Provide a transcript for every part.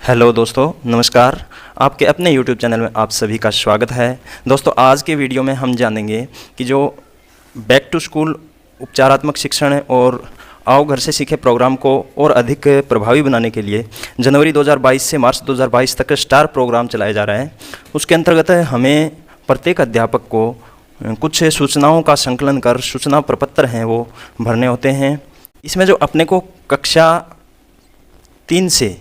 Hello दोस्तों, नमस्कार। आपके अपने YouTube चैनल में आप सभी का स्वागत है। दोस्तों, आज के वीडियो में हम जानेंगे कि जो बैक टू स्कूल उपचारात्मक शिक्षण और आओ घर से सीखे प्रोग्राम को और अधिक प्रभावी बनाने के लिए जनवरी 2022 से मार्च 2022 तक स्टार प्रोग्राम चलाया जा रहा है। उसके अंतर्गत हमें प्रत्येक अध्यापक को कुछ सूचनाओं का संकलन कर सूचना प्रपत्र हैं वो भरने होते हैं। इसमें जो अपने को कक्षा 3 से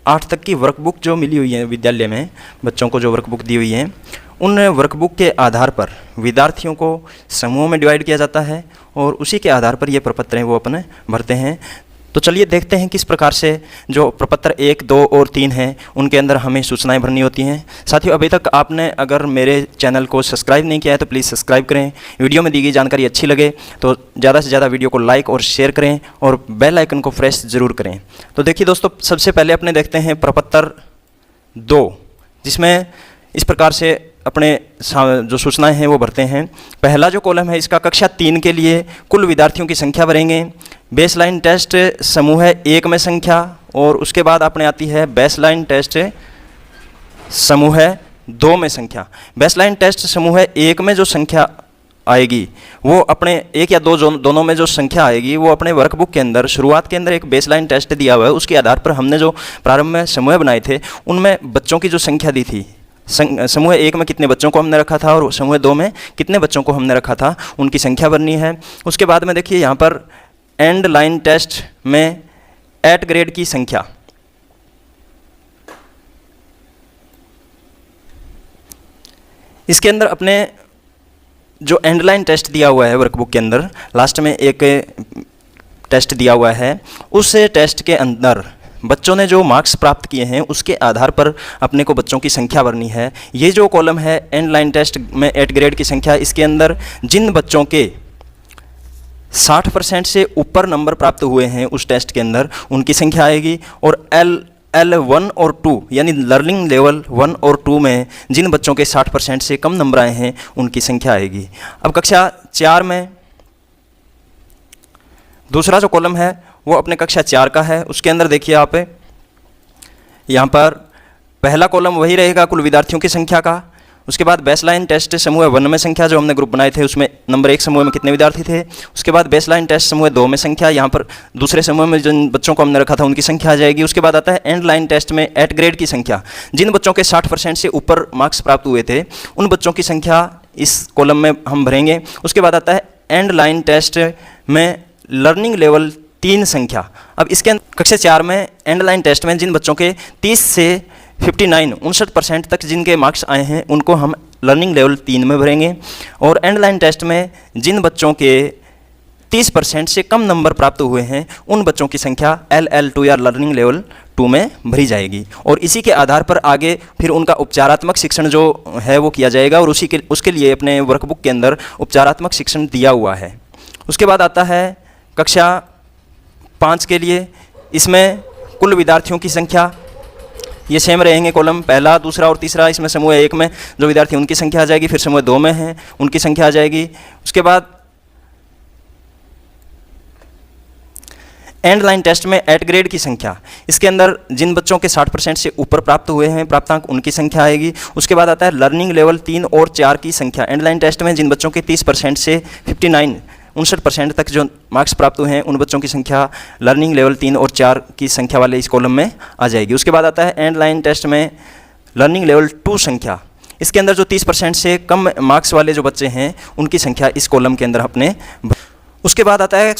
8 तक की वर्कबुक जो मिली हुई है विद्यालय में, बच्चों को जो वर्कबुक दी हुई है, उन वर्कबुक के आधार पर विद्यार्थियों को समूहों में डिवाइड किया जाता है और उसी के आधार पर ये प्रपत्र हैं वो अपने भरते हैं। तो चलिए देखते हैं किस प्रकार से जो प्रपत्र 1, 2 और 3 हैं उनके अंदर हमें सूचनाएं भरनी होती हैं। साथियों, अभी तक आपने अगर मेरे चैनल को सब्सक्राइब नहीं किया है तो प्लीज़ सब्सक्राइब करें। वीडियो में दी गई जानकारी अच्छी लगे तो ज़्यादा से ज़्यादा वीडियो को लाइक और शेयर करें और बेल आइकन को प्रेस ज़रूर करें। तो देखिए दोस्तों, सबसे पहले अपने देखते हैं प्रपत्र 2, जिसमें इस प्रकार से अपने जो सूचनाएं हैं वो भरते हैं। पहला जो कॉलम है इसका कक्षा 3 के लिए कुल विद्यार्थियों की संख्या भरेंगे। बेसलाइन टेस्ट समूह 1 में संख्या, और उसके बाद अपने आती है बेसलाइन टेस्ट समूह 2 में संख्या। बेसलाइन टेस्ट समूह 1 में जो संख्या आएगी वो अपने 1 या 2 दोनों में जो संख्या आएगी वो अपने वर्कबुक के अंदर शुरुआत के अंदर एक बेसलाइन टेस्ट दिया हुआ है। उसके आधार पर हमने जो प्रारंभ में समूह बनाए थे उनमें बच्चों की जो संख्या दी थी, समूह 1 में कितने बच्चों को हमने रखा था और समूह 2 में कितने बच्चों को हमने रखा था, उनकी संख्या भरनी है। उसके बाद में देखिए यहाँ पर एंड लाइन टेस्ट में 8 ग्रेड की संख्या, इसके अंदर अपने जो एंड लाइन टेस्ट दिया हुआ है वर्कबुक के अंदर लास्ट में एक टेस्ट दिया हुआ है, उस टेस्ट के अंदर बच्चों ने जो मार्क्स प्राप्त किए हैं उसके आधार पर अपने को बच्चों की संख्या भरनी है। ये जो कॉलम है एंड लाइन टेस्ट में 8 ग्रेड की संख्या, इसके अंदर जिन बच्चों के 60% से ऊपर नंबर प्राप्त हुए हैं उस टेस्ट के अंदर उनकी संख्या आएगी, और L1 और 2 यानी लर्निंग लेवल 1 और 2 में जिन बच्चों के 60% से कम नंबर आए हैं उनकी संख्या आएगी। अब कक्षा 4 में दूसरा जो कॉलम है वो अपने कक्षा 4 का है। उसके अंदर देखिए आप यहाँ पर पहला कॉलम वही रहेगा कुल विद्यार्थियों की संख्या का। उसके बाद बेसलाइन टेस्ट समूह 1 में संख्या, जो हमने ग्रुप बनाए थे उसमें नंबर 1 समूह में कितने विद्यार्थी थे। उसके बाद बेसलाइन टेस्ट समूह 2 में संख्या, यहाँ पर दूसरे समूह में जिन बच्चों को हमने रखा था उनकी संख्या आ जाएगी। उसके बाद आता है एंड लाइन टेस्ट में 8 ग्रेड की संख्या, जिन बच्चों के 60% से ऊपर मार्क्स प्राप्त हुए थे उन बच्चों की संख्या इस कॉलम में हम भरेंगे। उसके बाद आता है एंड लाइन टेस्ट में लर्निंग लेवल 3 संख्या। अब इसके कक्षा 4 में एंड लाइन टेस्ट में जिन बच्चों के 30 से 59% तक जिनके मार्क्स आए हैं उनको हम लर्निंग लेवल 3 में भरेंगे, और एंड लाइन टेस्ट में जिन बच्चों के 30% से कम नंबर प्राप्त हुए हैं उन बच्चों की संख्या LL2 या लर्निंग लेवल 2 में भरी जाएगी, और इसी के आधार पर आगे फिर उनका उपचारात्मक शिक्षण जो है वो किया जाएगा, और उसके लिए अपने वर्कबुक के अंदर उपचारात्मक शिक्षण दिया हुआ है। उसके बाद आता है कक्षा 5 के लिए, इसमें कुल विद्यार्थियों की संख्या ये सेम रहेंगे कॉलम, पहला, दूसरा और तीसरा। इसमें समूह 1 में जो विद्यार्थी उनकी संख्या आ जाएगी, फिर समूह 2 में हैं उनकी संख्या आ जाएगी। उसके बाद एंड लाइन टेस्ट में 8 ग्रेड की संख्या, इसके अंदर जिन बच्चों के 60% से ऊपर प्राप्त हुए हैं प्राप्तांक उनकी संख्या आएगी। उसके बाद आता है लर्निंग लेवल 3 और 4 की संख्या, एंड लाइन टेस्ट में जिन बच्चों के 30% से 59% तक जो मार्क्स प्राप्त हुए हैं उन बच्चों की संख्या लर्निंग लेवल 3 और 4 की संख्या वाले इस कॉलम में आ जाएगी। उसके बाद आता है एंड लाइन टेस्ट में लर्निंग लेवल 2 संख्या, इसके अंदर जो 30% से कम मार्क्स वाले जो बच्चे हैं उनकी संख्या इस कॉलम के अंदर अपने। उसके बाद आता है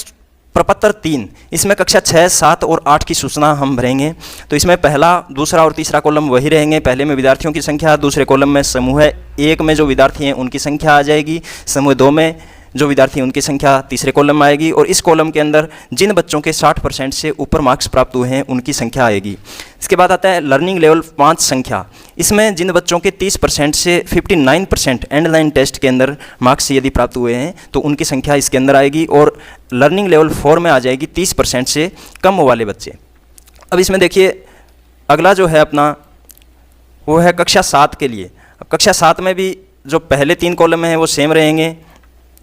प्रपत्र 3, इसमें कक्षा 6, 7 और 8 की सूचना हम भरेंगे। तो इसमें पहला, दूसरा और तीसरा कॉलम वही रहेंगे। पहले में विद्यार्थियों की संख्या, दूसरे कॉलम में समूह 1 में जो विद्यार्थी हैं उनकी संख्या आ जाएगी, समूह 2 में जो विद्यार्थी उनकी संख्या तीसरे कॉलम में आएगी, और इस कॉलम के अंदर जिन बच्चों के 60% से ऊपर मार्क्स प्राप्त हुए हैं उनकी संख्या आएगी। इसके बाद आता है लर्निंग लेवल 5 संख्या, इसमें जिन बच्चों के 30% से 59% एंड लाइन टेस्ट के अंदर मार्क्स यदि प्राप्त हुए हैं तो उनकी संख्या इसके अंदर आएगी, और लर्निंग लेवल 4 में आ जाएगी 30% से कम वाले बच्चे। अब इसमें देखिए अगला जो है अपना वो है कक्षा 7 के लिए। अब कक्षा 7 में भी जो पहले 3 कॉलम हैं वो सेम रहेंगे।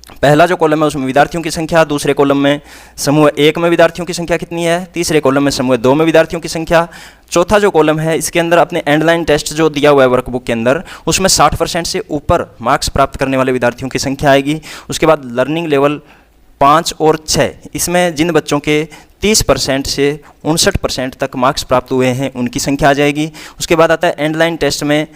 पहला जो कॉलम है उसमें विद्यार्थियों की संख्या, दूसरे कॉलम में समूह 1 में विद्यार्थियों की संख्या कितनी है, तीसरे कॉलम में समूह 2 में विद्यार्थियों की संख्या, चौथा जो कॉलम है इसके अंदर अपने एंडलाइन टेस्ट जो दिया हुआ है वर्कबुक के अंदर उसमें 60% से ऊपर मार्क्स प्राप्त करने वाले विद्यार्थियों की संख्या आएगी। उसके बाद लर्निंग लेवल 5 और 6, इसमें जिन बच्चों के 30% से 59% तक मार्क्स प्राप्त हुए हैं उनकी संख्या आ जाएगी। उसके बाद आता है एंडलाइन टेस्ट में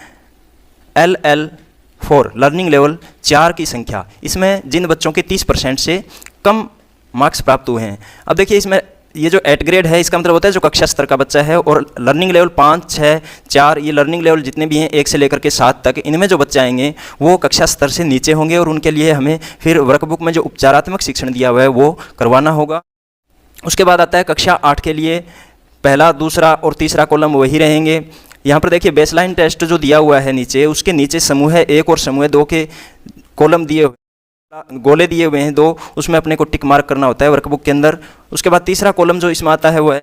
LL4 लर्निंग लेवल 4 की संख्या, इसमें जिन बच्चों के 30% से कम मार्क्स प्राप्त हुए हैं। अब देखिए इसमें ये जो 8 ग्रेड है इसका मतलब होता है जो कक्षा स्तर का बच्चा है, और लर्निंग लेवल 5, 6, 4 ये लर्निंग लेवल जितने भी हैं 1 से लेकर के 7 तक, इनमें जो बच्चे आएंगे वो कक्षा स्तर से नीचे होंगे और उनके लिए हमें फिर वर्कबुक में जो उपचारात्मक शिक्षण दिया हुआ है वो करवाना होगा। उसके बाद आता है कक्षा 8 के लिए पहला, दूसरा और तीसरा कॉलम वही रहेंगे। यहाँ पर देखिए बेसलाइन टेस्ट जो दिया हुआ है नीचे, उसके नीचे समूह 1 और समूह 2 के कॉलम दिए हुए, गोले दिए हुए हैं 2, उसमें अपने को टिक मार्क करना होता है वर्कबुक के अंदर। उसके बाद तीसरा कॉलम जो इसमें आता है वो है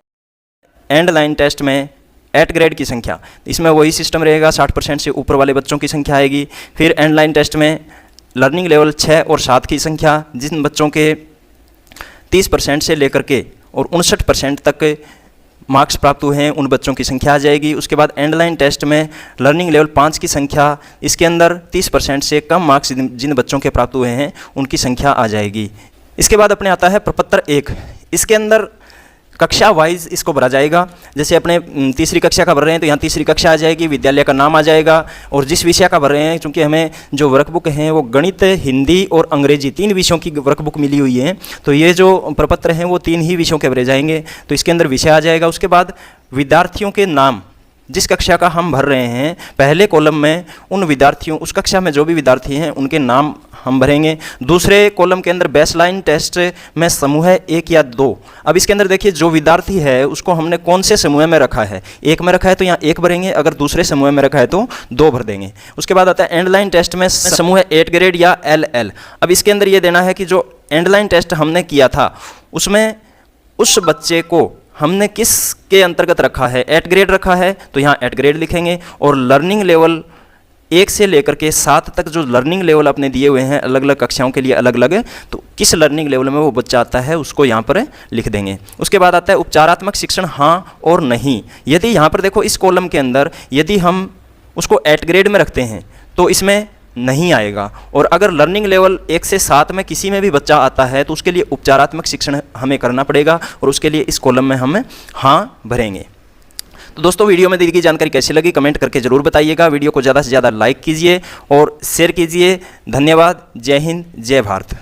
एंड लाइन टेस्ट में 8 ग्रेड की संख्या, इसमें वही सिस्टम रहेगा, 60% से ऊपर वाले बच्चों की संख्या आएगी। फिर एंड लाइन टेस्ट में लर्निंग लेवल 6 और 7 की संख्या, जिन बच्चों के 30% से लेकर के और 59% तक मार्क्स प्राप्त हुए हैं उन बच्चों की संख्या आ जाएगी। उसके बाद एंड लाइन टेस्ट में लर्निंग लेवल 5 की संख्या, इसके अंदर 30% से कम मार्क्स जिन बच्चों के प्राप्त हुए हैं उनकी संख्या आ जाएगी। इसके बाद अपने आता है प्रपत्र 1, इसके अंदर कक्षा वाइज इसको भरा जाएगा। जैसे अपने तीसरी कक्षा का भर रहे हैं तो यहाँ तीसरी कक्षा आ जाएगी, विद्यालय का नाम आ जाएगा, और जिस विषय का भर रहे हैं, चूँकि हमें जो वर्कबुक हैं वो गणित, हिंदी और अंग्रेजी 3 विषयों की वर्कबुक मिली हुई है, तो ये जो प्रपत्र हैं वो 3 ही विषयों के भरे जाएंगे, तो इसके अंदर विषय आ जाएगा। उसके बाद विद्यार्थियों के नाम, जिस कक्षा का हम भर रहे हैं पहले कॉलम में उन विद्यार्थियों, उस कक्षा में जो भी विद्यार्थी हैं उनके नाम हम भरेंगे। दूसरे कॉलम के अंदर बेसलाइन टेस्ट में समूह 1 या 2, अब इसके अंदर देखिए जो विद्यार्थी है उसको हमने कौन से समूह में रखा है, 1 में रखा है तो यहाँ 1 भरेंगे, अगर दूसरे समूह में रखा है तो 2 भर देंगे। उसके बाद आता है एंडलाइन टेस्ट में समूह 8 ग्रेड या LL, अब इसके अंदर ये देना है कि जो एंडलाइन टेस्ट हमने किया था उसमें उस बच्चे को हमने किस के अंतर्गत रखा है, 8 ग्रेड रखा है तो यहाँ 8 ग्रेड लिखेंगे, और लर्निंग लेवल 1 से लेकर के 7 तक जो लर्निंग लेवल अपने दिए हुए हैं अलग अलग कक्षाओं के लिए अलग अलग, तो किस लर्निंग लेवल में वो बच्चा आता है उसको यहाँ पर लिख देंगे। उसके बाद आता है उपचारात्मक शिक्षण हाँ और नहीं। यदि यहाँ पर देखो इस कॉलम के अंदर यदि हम उसको 8 ग्रेड में रखते हैं तो इसमें नहीं आएगा, और अगर लर्निंग लेवल 1 से 7 में किसी में भी बच्चा आता है तो उसके लिए उपचारात्मक शिक्षण हमें करना पड़ेगा, और उसके लिए इस कॉलम में हम हाँ भरेंगे। तो दोस्तों वीडियो में दी गई जानकारी कैसी लगी कमेंट करके ज़रूर बताइएगा। वीडियो को ज़्यादा से ज़्यादा लाइक कीजिए और शेयर कीजिए। धन्यवाद। जय हिंद, जय भारत।